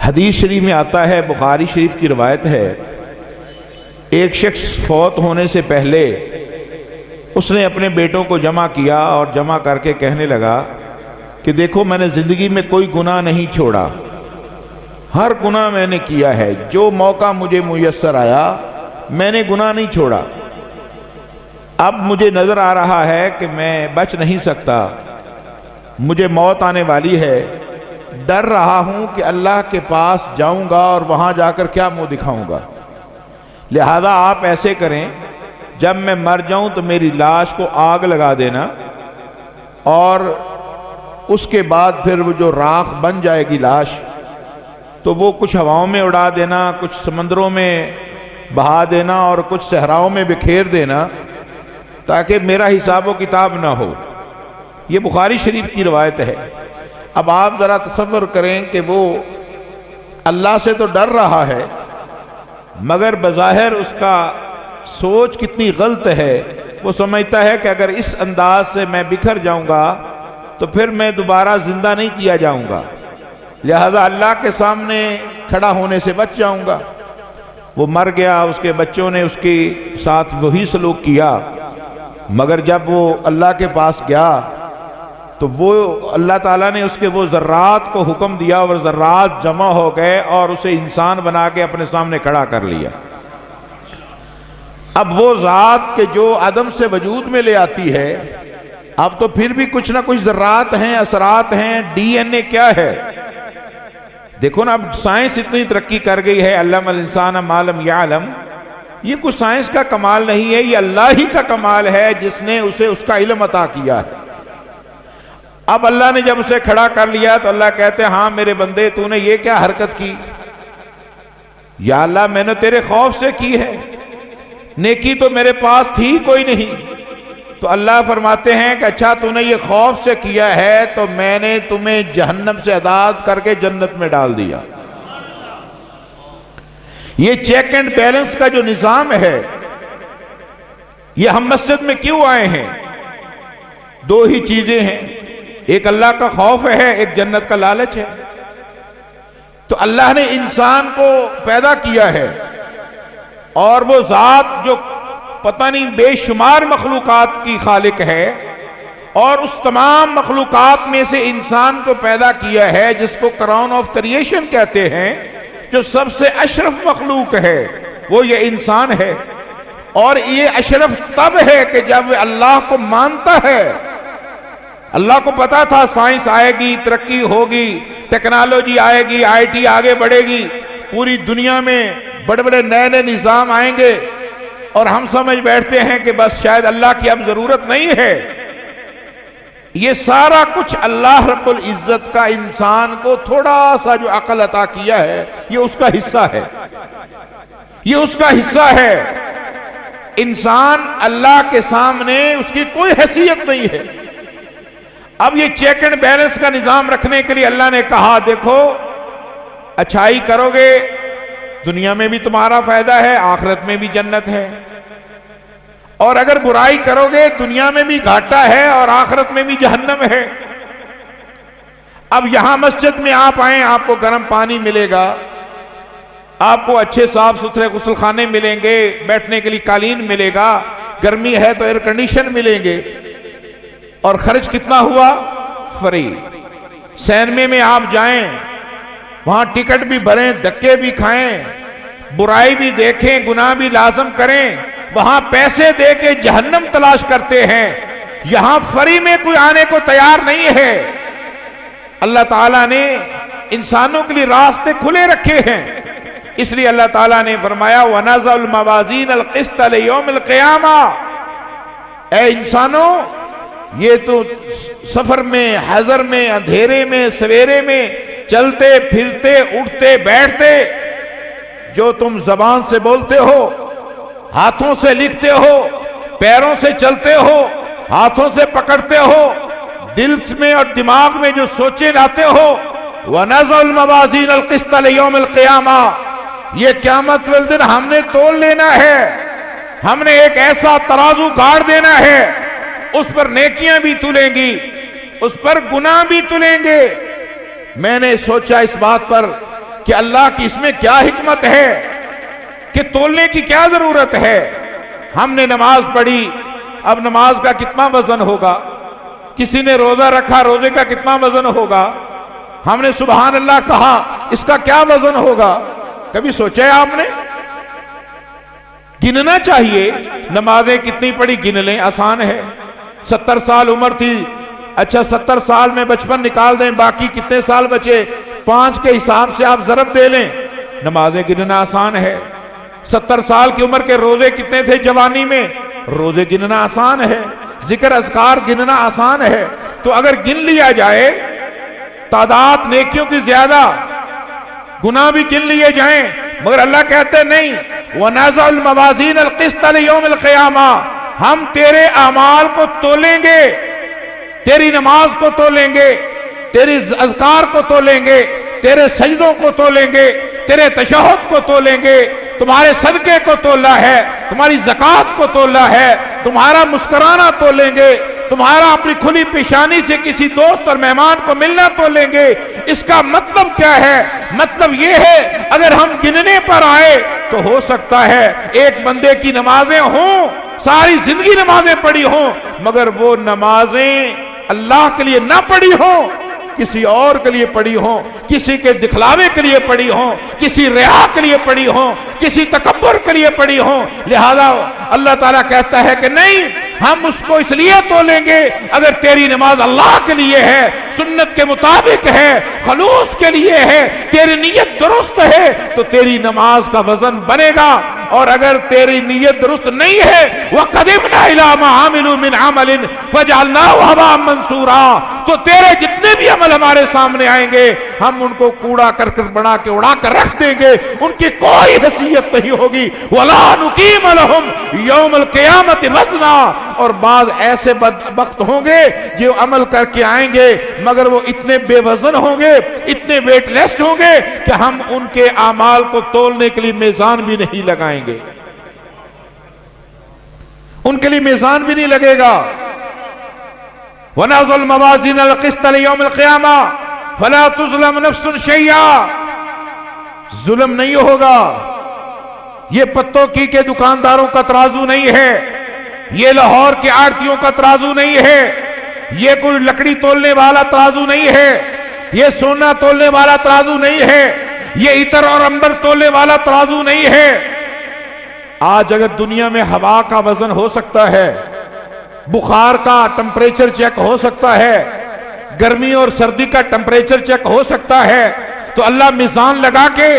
حدیث شریف میں آتا ہے، بخاری شریف کی روایت ہے، ایک شخص فوت ہونے سے پہلے اس نے اپنے بیٹوں کو جمع کیا اور جمع کر کے کہنے لگا کہ دیکھو میں نے زندگی میں کوئی گناہ نہیں چھوڑا، ہر گناہ میں نے کیا ہے، جو موقع مجھے میسر آیا میں نے گناہ نہیں چھوڑا۔ اب مجھے نظر آ رہا ہے کہ میں بچ نہیں سکتا، مجھے موت آنے والی ہے، ڈر رہا ہوں کہ اللہ کے پاس جاؤں گا اور وہاں جا کر کیا منہ دکھاؤں گا، لہذا آپ ایسے کریں جب میں مر جاؤں تو میری لاش کو آگ لگا دینا، اور اس کے بعد پھر وہ جو راکھ بن جائے گی لاش تو وہ کچھ ہواؤں میں اڑا دینا، کچھ سمندروں میں بہا دینا اور کچھ صحراؤں میں بکھیر دینا، تاکہ میرا حساب و کتاب نہ ہو۔ یہ بخاری شریف کی روایت ہے۔ اب آپ ذرا تصور کریں کہ وہ اللہ سے تو ڈر رہا ہے، مگر بظاہر اس کا سوچ کتنی غلط ہے۔ وہ سمجھتا ہے کہ اگر اس انداز سے میں بکھر جاؤں گا تو پھر میں دوبارہ زندہ نہیں کیا جاؤں گا، لہذا اللہ کے سامنے کھڑا ہونے سے بچ جاؤں گا۔ وہ مر گیا، اس کے بچوں نے اس کے ساتھ وہی سلوک کیا، مگر جب وہ اللہ کے پاس گیا تو وہ اللہ تعالیٰ نے اس کے وہ ذرات کو حکم دیا اور ذرات جمع ہو گئے اور اسے انسان بنا کے اپنے سامنے کھڑا کر لیا۔ اب وہ ذات کہ جو عدم سے وجود میں لے آتی ہے، اب تو پھر بھی کچھ نہ کچھ ذرات ہیں، اثرات ہیں، ڈی این اے کیا ہے؟ دیکھو نا، اب سائنس اتنی ترقی کر گئی ہے، علم الانسان ما لم یعلم، یہ کوئی سائنس کا کمال نہیں ہے، یہ اللہ ہی کا کمال ہے جس نے اسے اس کا علم عطا کیا ہے۔ اب اللہ نے جب اسے کھڑا کر لیا تو اللہ کہتے ہیں ہاں میرے بندے تو نے یہ کیا حرکت کی؟ یا اللہ میں نے تیرے خوف سے کی ہے، نیکی تو میرے پاس تھی کوئی نہیں۔ تو اللہ فرماتے ہیں کہ اچھا تو نے یہ خوف سے کیا ہے تو میں نے تمہیں جہنم سے آزاد کر کے جنت میں ڈال دیا۔ یہ چیک اینڈ بیلنس کا جو نظام ہے، یہ ہم مسجد میں کیوں آئے ہیں؟ دو ہی چیزیں ہیں، ایک اللہ کا خوف ہے، ایک جنت کا لالچ ہے۔ تو اللہ نے انسان کو پیدا کیا ہے، اور وہ ذات جو پتہ نہیں بے شمار مخلوقات کی خالق ہے، اور اس تمام مخلوقات میں سے انسان کو پیدا کیا ہے جس کو کراؤن آف کریشن کہتے ہیں، جو سب سے اشرف مخلوق ہے وہ یہ انسان ہے۔ اور یہ اشرف تب ہے کہ جب اللہ کو مانتا ہے۔ اللہ کو پتا تھا سائنس آئے گی، ترقی ہوگی، ٹیکنالوجی آئے گی، آئی ٹی آگے بڑھے گی، پوری دنیا میں بڑے بڑے نئے نئے نظام آئیں گے، اور ہم سمجھ بیٹھتے ہیں کہ بس شاید اللہ کی اب ضرورت نہیں ہے۔ یہ سارا کچھ اللہ رب العزت کا انسان کو تھوڑا سا جو عقل عطا کیا ہے، یہ اس کا حصہ ہے، یہ اس کا حصہ ہے۔ انسان اللہ کے سامنے اس کی کوئی حیثیت نہیں ہے۔ اب یہ چیک اینڈ بیلنس کا نظام رکھنے کے لیے اللہ نے کہا دیکھو، اچھائی کرو گے دنیا میں بھی تمہارا فائدہ ہے، آخرت میں بھی جنت ہے، اور اگر برائی کرو گے دنیا میں بھی گھاٹا ہے اور آخرت میں بھی جہنم ہے۔ اب یہاں مسجد میں آپ آئیں، آپ کو گرم پانی ملے گا، آپ کو اچھے صاف ستھرے غسل خانے ملیں گے، بیٹھنے کے لیے قالین ملے گا، گرمی ہے تو ایئر کنڈیشن ملیں گے، اور خرچ کتنا ہوا؟ فری۔ سینمے میں آپ جائیں، وہاں ٹکٹ بھی بھریں، دھکے بھی کھائیں، برائی بھی دیکھیں، گناہ بھی لازم کریں، وہاں پیسے دے کے جہنم تلاش کرتے ہیں، یہاں فری میں کوئی آنے کو تیار نہیں ہے۔ اللہ تعالیٰ نے انسانوں کے لیے راستے کھلے رکھے ہیں، اس لیے اللہ تعالیٰ نے فرمایا وَنَزَعُ الْمَوَازِينَ الْقِسْطَ لِيَوْمِ الْقِيَامَةِ۔ اے انسانوں، یہ تو سفر میں، حضر میں، اندھیرے میں، سویرے میں، چلتے پھرتے اٹھتے بیٹھتے، جو تم زبان سے بولتے ہو، ہاتھوں سے لکھتے ہو، پیروں سے چلتے ہو، ہاتھوں سے پکڑتے ہو، دل میں اور دماغ میں جو سوچے لاتے ہو، وَنَزَعُ الْمَوَازِينَ الْقِسْطَ لِيَوْمِ الْقِيَامَةِ، یہ قیامت والے دن ہم نے تول لینا ہے، ہم نے ایک ایسا ترازو گاڑ دینا ہے، اس پر نیکیاں بھی تلیں گی، اس پر گناہ بھی تلیں گے۔ میں نے سوچا اس بات پر کہ اللہ کی اس میں کیا حکمت ہے کہ تولنے کی کیا ضرورت ہے. ہم نے نماز پڑھی، اب نماز کا کتنا وزن ہوگا؟ کسی نے روزہ رکھا، روزے کا کتنا وزن ہوگا؟ ہم نے سبحان اللہ کہا، اس کا کیا وزن ہوگا؟ کبھی سوچا ہے آپ نے؟ گننا چاہیے. نمازیں کتنی پڑھی گن لیں، آسان ہے. 70 سال عمر تھی، اچھا 70 سال میں بچپن نکال دیں، باقی کتنے سال بچے؟ 5 کے حساب سے آپ ضرب دے لیں. نمازیں گننا آسان ہے. 70 سال کی عمر کے روزے کتنے تھے جوانی میں؟ روزے گننا آسان ہے. ذکر اذکار گننا آسان ہے. تو اگر گن لیا جائے تعداد نیکیوں کی زیادہ، گناہ بھی گن لیے جائیں، مگر اللہ کہتے نہیں وَنَزَعُ الْمَوَازِينَ الْقِسْطَ لِيَوْمِ الْقِيَامَةِ، ہم تیرے اعمال کو تولیں گے، تیری نماز کو تولیں گے، تیری اذکار کو تولیں گے، تیرے سجدوں کو تولیں گے، تیرے تشہد کو تولیں گے، تمہارے صدقے کو تولا ہے، تمہاری زکوٰۃ کو تولا ہے، تمہارا مسکرانا تولیں گے، تمہارا اپنی کھلی پیشانی سے کسی دوست اور مہمان کو ملنا تولیں گے. اس کا مطلب کیا ہے؟ مطلب یہ ہے اگر ہم گننے پر آئے تو ہو سکتا ہے ایک بندے کی نمازیں ہوں، ساری زندگی نمازیں پڑھی ہوں، مگر وہ نمازیں اللہ کے لیے نہ پڑھی ہوں، کسی اور کے لیے پڑھی ہوں، کسی کے دکھلاوے کے لیے پڑھی ہوں، کسی ریا کے لیے پڑھی ہوں، کسی تکبر کے لیے پڑھی ہوں. لہذا اللہ تعالیٰ کہتا ہے کہ نہیں، ہم اس کو اس لیے تولیں گے اگر تیری نماز اللہ کے لیے ہے، سنت کے مطابق ہے، خلوص کے لیے ہے، تیری نیت درست ہے تو تیری نماز کا وزن بنے گا. اور اگر تیری نیت درست نہیں ہے وَقَدِمْنَا إِلَىٰ مَا عَمِلُوا مِنْ عَمَلٍ فَجَعَلْنَاهُ هَبَاءً مَنْثُورًا، تو تیرے جتنے بھی عمل ہمارے سامنے آئیں گے ہم ان کو کوڑا کرکٹ بنا کے اڑا کر رکھ دیں گے، ان کی کوئی حیثیت نہیں ہوگی. وَلَا نُقِيمَ لَهُمْ يَوْمَ الْقِيَامَةِ وَزْنًا، اور بعض ایسے بدبخت ہوں گے جو عمل کر کے آئیں گے مگر وہ اتنے بے وزن ہوں گے، اتنے ویٹ لیسٹ ہوں گے کہ ہم ان کے اعمال کو تولنے کے لیے میزان بھی نہیں لگائیں گے، ان کے لیے میزان بھی نہیں لگے گا. وَنَزَعُ الْمَوَازِينَ الْقِسْطَ لِيَوْمِ الْقِيَامَةِ فَلَا تُظْلَمُ نَفْسٌ شَيْئًا، ظلم نہیں ہوگا. یہ پتوں کی کے دکانداروں کا ترازو نہیں ہے، یہ لاہور کے آڑتیوں کا ترازو نہیں ہے، یہ کوئی لکڑی تولنے والا ترازو نہیں ہے، یہ سونا تولنے والا ترازو نہیں ہے، یہ عطر اور عنبر تولنے والا ترازو نہیں ہے. آج اگر دنیا میں ہوا کا وزن ہو سکتا ہے، بخار کا ٹمپریچر چیک ہو سکتا ہے، گرمی اور سردی کا ٹمپریچر چیک ہو سکتا ہے، تو اللہ میزان لگا کے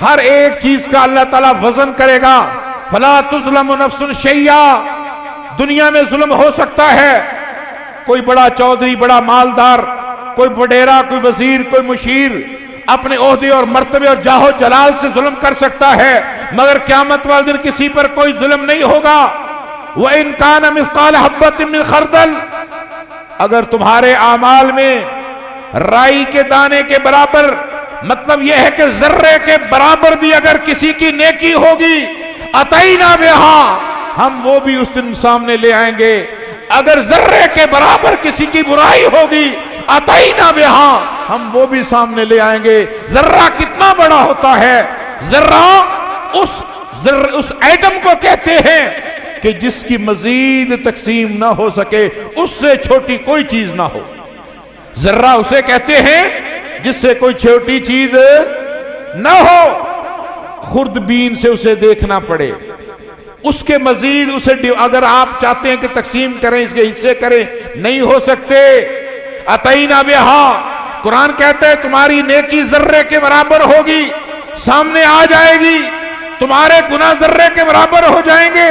ہر ایک چیز کا اللہ تعالیٰ وزن کرے گا. فَلَا تُظْلَمُ نَفْسٌ شَيْئًا، دنیا میں ظلم ہو سکتا ہے، کوئی بڑا چودھری، بڑا مالدار، کوئی وڈیرا، کوئی وزیر، کوئی مشیر اپنے عہدے اور مرتبے اور جاہ و جلال سے ظلم کر سکتا ہے، مگر قیامت والے دن کسی پر کوئی ظلم نہیں ہوگا. وَإِن كَانَ مِثْقَالَ حَبَّةٍ مِّنْ خَرْدَلٍ، اگر تمہارے اعمال میں رائی کے دانے کے برابر، مطلب یہ ہے کہ ذرے کے برابر بھی اگر کسی کی نیکی ہوگی اَتَيْنَا بِهَا، ہم وہ بھی اس دن سامنے لے آئیں گے. اگر ذرے کے برابر کسی کی برائی ہوگی اَتَيْنَا بِهَا، ہم وہ بھی سامنے لے آئیں گے. ذرہ کتنا بڑا ہوتا ہے؟ ذرہ اس ایٹم کو کہتے ہیں کہ جس کی مزید تقسیم نہ ہو سکے، اس سے چھوٹی کوئی چیز نہ ہو. ذرہ اسے کہتے ہیں جس سے کوئی چھوٹی چیز نہ ہو، خوردبین سے اسے دیکھنا پڑے، اس کے مزید اسے اگر آپ چاہتے ہیں کہ تقسیم کریں، اس کے حصے کریں، نہیں ہو سکتے. اَتَيْنَا بِهَا، قرآن کہتا ہے تمہاری نیکی ذرے کے برابر ہوگی، سامنے آ جائے گی، تمہارے گناہ ذرے کے برابر ہو جائیں گے،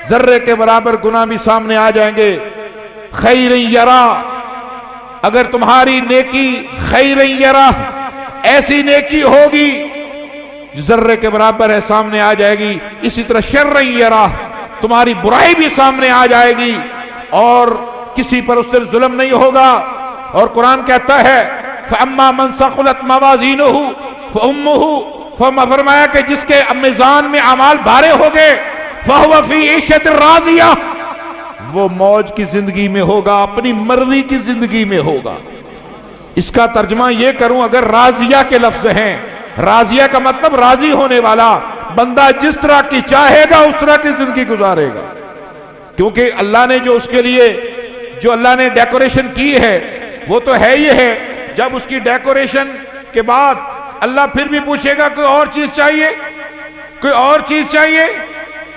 ذرے کے برابر گناہ بھی سامنے آ جائیں گے. خیر یرا، اگر تمہاری نیکی خیر یرا، ایسی نیکی ہوگی ذرے کے برابر ہے، سامنے آ جائے گی. اسی طرح شر یرا، تمہاری برائی بھی سامنے آ جائے گی اور کسی پر اس دن ظلم نہیں ہوگا. اور قرآن کہتا ہے فَأَمَّا مَنْ ثَقُلَتْ مَوَازِينُهُ فَأُمُّهُ، فرمایا کہ جس کے میزان میں اعمال بھارے ہو گئے، فَهُوَ فِي عِيشَةٍ رَاضِيَةٍ، وہ موج کی زندگی میں ہوگا، اپنی مرضی کی زندگی میں ہوگا. اس کا ترجمہ یہ کروں، اگر راضیہ کے لفظ ہیں راضیہ کا مطلب راضی ہونے والا بندہ، جس طرح کی چاہے گا اس طرح کی زندگی گزارے گا، کیونکہ اللہ نے جو اس کے لیے جو اللہ نے ڈیکوریشن کی ہے وہ تو ہے ہی ہے۔ جب اس کی ڈیکوریشن کے بعد اللہ پھر بھی پوچھے گا کوئی اور چیز چاہیے، کوئی اور چیز چاہیے؟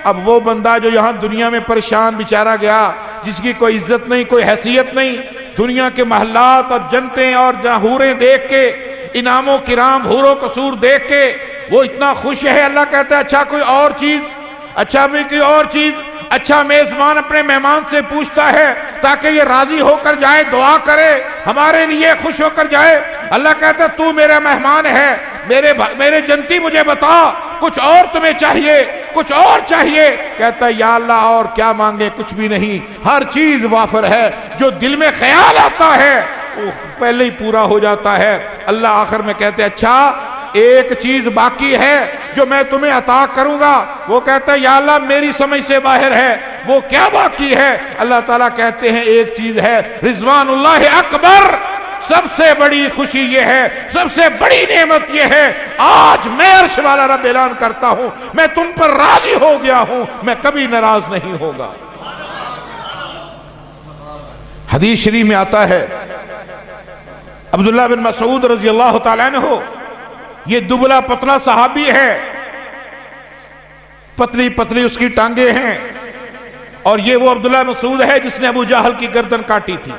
اب وہ بندہ جو یہاں دنیا میں پریشان بیچارہ گیا، جس کی کوئی عزت نہیں، کوئی حیثیت نہیں، دنیا کے محلات اور جنتیں اور حوریں دیکھ کے، انعام و کرام، حور و قصور دیکھ کے وہ اتنا خوش ہے، اللہ کہتا ہے اچھا کوئی اور چیز، اچھا بھی کوئی اور چیز۔ اچھا میزبان اپنے مہمان سے پوچھتا ہے تاکہ یہ راضی ہو کر جائے، دعا کرے ہمارے لیے، خوش ہو کر جائے۔ اللہ کہتا ہے تو میرا مہمان ہے، میرے جنتی مجھے بتا کچھ اور تمہیں چاہیے، کچھ اور چاہیے؟ کہتا ہے یا اللہ اور کیا مانگے، کچھ بھی نہیں، ہر چیز وافر ہے، جو دل میں خیال آتا ہے وہ پہلے ہی پورا ہو جاتا ہے۔ اللہ آخر میں کہتے ہیں اچھا ایک چیز باقی ہے جو میں تمہیں عطا کروں گا۔ وہ کہتا ہے یا اللہ میری سمجھ سے باہر ہے، وہ کیا باقی ہے؟ اللہ تعالیٰ کہتے ہیں ایک چیز ہے، رضوان اللہ اکبر۔ سب سے بڑی خوشی یہ ہے، سب سے بڑی نعمت یہ ہے، آج میں عرش والا رب اعلان کرتا ہوں میں تم پر راضی ہو گیا ہوں، میں کبھی ناراض نہیں ہوگا۔ حدیث شریف میں آتا ہے عبداللہ بن مسعود رضی اللہ تعالیٰ عنہ، یہ دبلا پتلا صحابی ہے، پتلی پتلی اس کی ٹانگیں ہیں، اور یہ وہ عبداللہ مسعود ہے جس نے ابو جہل کی گردن کاٹی تھی،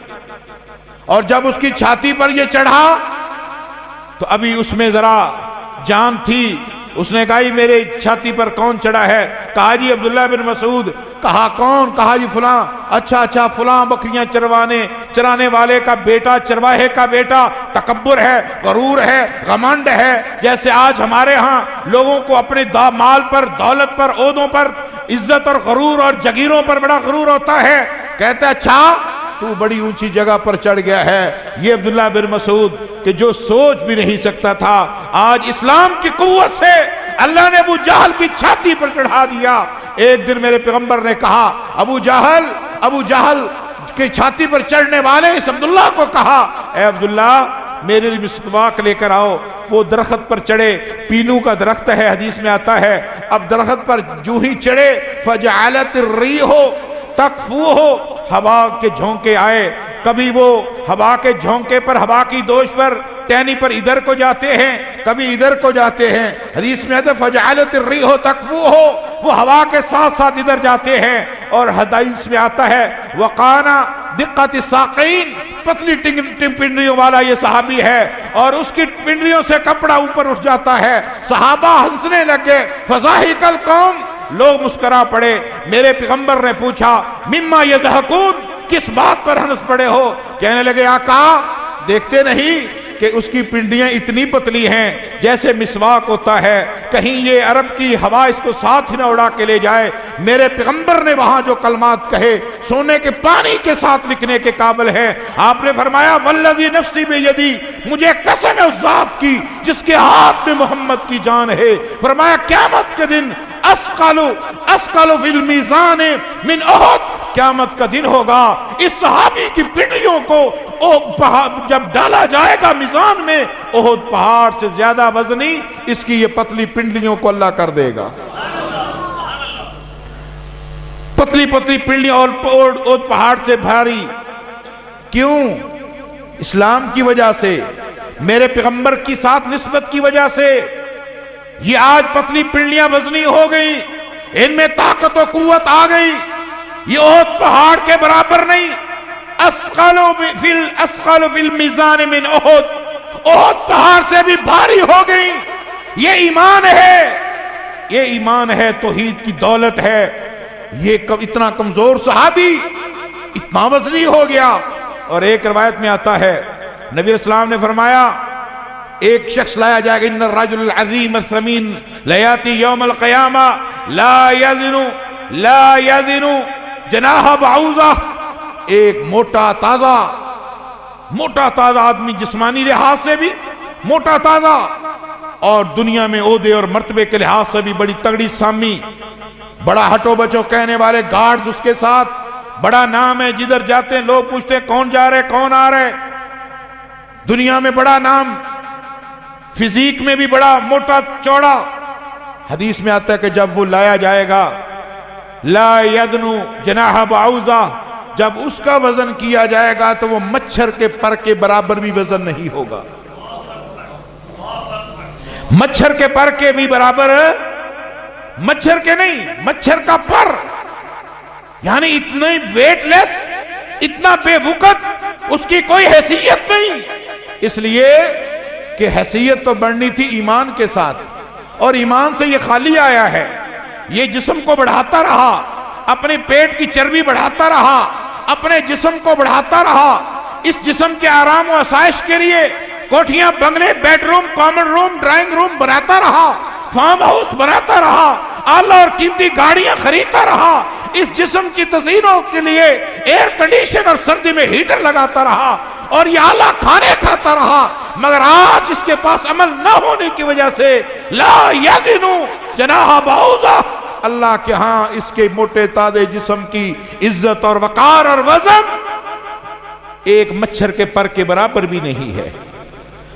اور جب اس کی چھاتی پر یہ چڑھا تو ابھی اس میں ذرا جان تھی۔ اس نے کہا میرے چھاتی پر کون چڑھا ہے؟ کہا جی عبداللہ بن مسعود۔ کہا کون؟ کہا جی فلاں۔ اچھا فلاں بکریاں چرانے والے کا بیٹا، چرواہے کا بیٹا۔ تکبر ہے، غرور ہے، غمنڈ ہے، جیسے آج ہمارے ہاں لوگوں کو اپنے مال پر، دولت پر، عہدوں پر عزت اور غرور اور جگیروں پر بڑا غرور ہوتا ہے۔ کہتا ہے اچھا تو بڑی اونچی جگہ پر چڑھ گیا ہے۔ یہ عبداللہ بن مسعود کہ جو سوچ بھی نہیں سکتا تھا، آج اسلام کی قوت سے اللہ نے ابو جہل کی چھاتی پر چڑھا دیا۔ ایک دن میرے پیغمبر نے کہا ابو جہل کی چھاتی پر چڑھنے والے اس عبداللہ کو کہا اے عبداللہ میرے لیے مسواک لے کر آؤ۔ وہ درخت پر چڑھے، پینو کا درخت ہے، حدیث میں آتا ہے، اب درخت پر جو ہی چڑھے فجعلت الریح تکفوہ، ہوا کے جھونکے آئے، کبھی وہ ہوا کے جھونکے پر، ہوا کی دوش پر، ٹہنی پر ادھر کو جاتے ہیں، کبھی ادھر کو جاتے ہیں۔ حدیث میں آتا ہے فجعلت الریح تکفوہ، وہ ہوا کے ساتھ ساتھ ادھر جاتے ہیں۔ اور حدیث میں آتا ہے وقانا دقت الساقین، پتلی پنڈریوں والا یہ صحابی ہے، اور اس کی پنڈریوں سے کپڑا اوپر اٹھ جاتا ہے۔ صحابہ ہنسنے لگے، فضاحک القوم، لوگ مسکرا پڑے۔ میرے پیغمبر نے پوچھا مما یضحکون، کس بات پر ہنس پڑے ہو؟ کہنے لگے آقا دیکھتے نہیں کہ اس کی پنڈیاں اتنی پتلی ہیں جیسے مسواک ہوتا ہے، کہیں یہ عرب کی ہوا اس کو ساتھ ہی نہ اڑا کے لے جائے۔ میرے پیغمبر نے وہاں جو کلمات کہے سونے کے پانی کے ساتھ لکھنے کے قابل ہے۔ آپ نے فرمایا والذی نفسی بیدی، مجھے قسم ہے اس ذات کی جس کے ہاتھ میں محمد کی جان ہے، فرمایا قیامت کے دن اسقل فی المیزان من احد، قیامت کا دن ہوگا اس صحابی کی پنڈلیوں کو جب ڈالا جائے گا میزان میں، احد پہاڑ سے زیادہ وزنی اس کی یہ پتلی پنڈلیوں کو اللہ کر دے گا۔ پتلی پتلی پنڈلیاں اور احد پہاڑ سے بھاری، کیوں؟ اسلام کی وجہ سے، میرے پیغمبر کی ساتھ نسبت کی وجہ سے۔ یہ آج پتلی پنڈلیاں وزنی ہو گئی، ان میں طاقت و قوت آ گئی، یہ احد پہاڑ کے برابر نہیں۔ اسقل فی المیزان من احد، احد پہاڑ سے بھی بھاری ہو گئی۔ یہ ایمان ہے، یہ ایمان ہے، توحید کی دولت ہے۔ یہ اتنا کمزور صحابی اتنا وزنی ہو گیا۔ اور ایک روایت میں آتا ہے نبی اسلام نے فرمایا ایک شخص لایا جائے گا، ان الرجل العظیم الثمین لیاتی یوم القیامہ لا یذن جناح بعوضہ، ایک موٹا تازہ آدمی، جسمانی لحاظ سے بھی موٹا تازہ، اور دنیا میں عہدے اور مرتبے کے لحاظ سے بھی بڑی تگڑی سامی، بڑا ہٹو بچو کہنے والے گارڈز اس کے ساتھ، بڑا نام ہے، جدھر جاتے ہیں لوگ پوچھتے ہیں کون جا رہے کون آ رہے، دنیا میں بڑا نام۔ فزیک میں بھی بڑا موٹا چوڑا. حدیث میں آتا ہے کہ جب وہ لایا جائے گا لا یدنو جناح بعوضہ، جب اس کا وزن کیا جائے گا تو وہ مچھر کے پر کے برابر بھی وزن نہیں ہوگا. مچھر کے پر کے بھی برابر، مچھر کے نہیں، مچھر کا پر، یعنی اتنا ویٹ لیس، اتنا بے وقت، اس کی کوئی حیثیت نہیں. اس لیے کہ حیثیت تو بڑھنی تھی ایمان کے ساتھ، اور ایمان سے یہ خالی آیا ہے. یہ جسم کو بڑھاتا رہا، اپنے پیٹ کی چربی بڑھاتا رہا، اپنے جسم کو بڑھاتا رہا، اس جسم کے آرام و آسائش کے لیے کوٹھیاں، بنگلے، بیڈ روم، کامن روم، ڈرائنگ روم بناتا رہا، فارم ہاؤس بناتا رہا، اعلیٰ اور قیمتی گاڑیاں خریدتا رہا، اس جسم کی تزئینوں کے لیے ایئر کنڈیشن اور سردی میں ہیٹر لگاتا رہا، اور یہ اعلیٰ کھانے کھاتا رہا. مگر آج اس کے پاس عمل نہ ہونے کی وجہ سے لا یدنو جناح بعوضہ، اللہ کے ہاں اس کے موٹے تازے جسم کی عزت اور وقار اور وزن ایک مچھر کے پر کے برابر بھی نہیں ہے.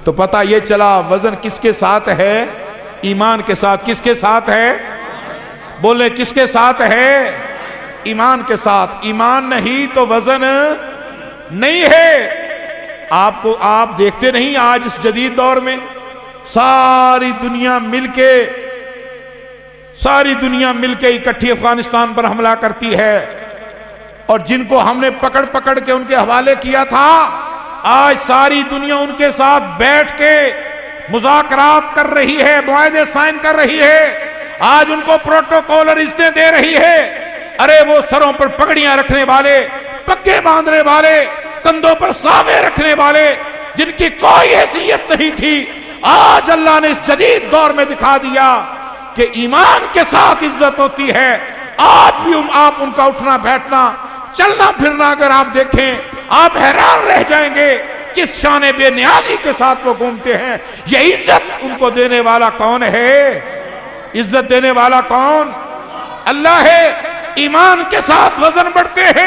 تو پتہ یہ چلا وزن کس کے ساتھ ہے؟ ایمان کے ساتھ. کس کے ساتھ ہے؟ بولے کس کے ساتھ ہے؟ ایمان کے ساتھ. ایمان نہیں تو وزن نہیں ہے. آپ دیکھتے نہیں آج اس جدید دور میں ساری دنیا مل کے اکٹھی افغانستان پر حملہ کرتی ہے، اور جن کو ہم نے پکڑ کے ان کے حوالے کیا تھا، آج ساری دنیا ان کے ساتھ بیٹھ کے مذاکرات کر رہی ہے، معاہدے سائن کر رہی ہے، آج ان کو پروٹوکول اور اذنیں دے رہی ہے. ارے وہ سروں پر پگڑیاں رکھنے والے، پگے باندھنے والے، کندھوں پر ساوے رکھنے والے، جن کی کوئی حیثیت نہیں تھی، آج اللہ نے اس جدید دور میں دکھا دیا کہ ایمان کے ساتھ عزت ہوتی ہے. آج بھی آپ ان کا اٹھنا بیٹھنا، چلنا پھرنا اگر آپ دیکھیں، آپ حیران رہ جائیں گے کس شان بے نیازی کے ساتھ وہ گھومتے ہیں. یہ عزت ان کو دینے والا کون ہے؟ عزت دینے والا کون؟ اللہ ہے. ایمان کے ساتھ وزن بڑھتے ہیں.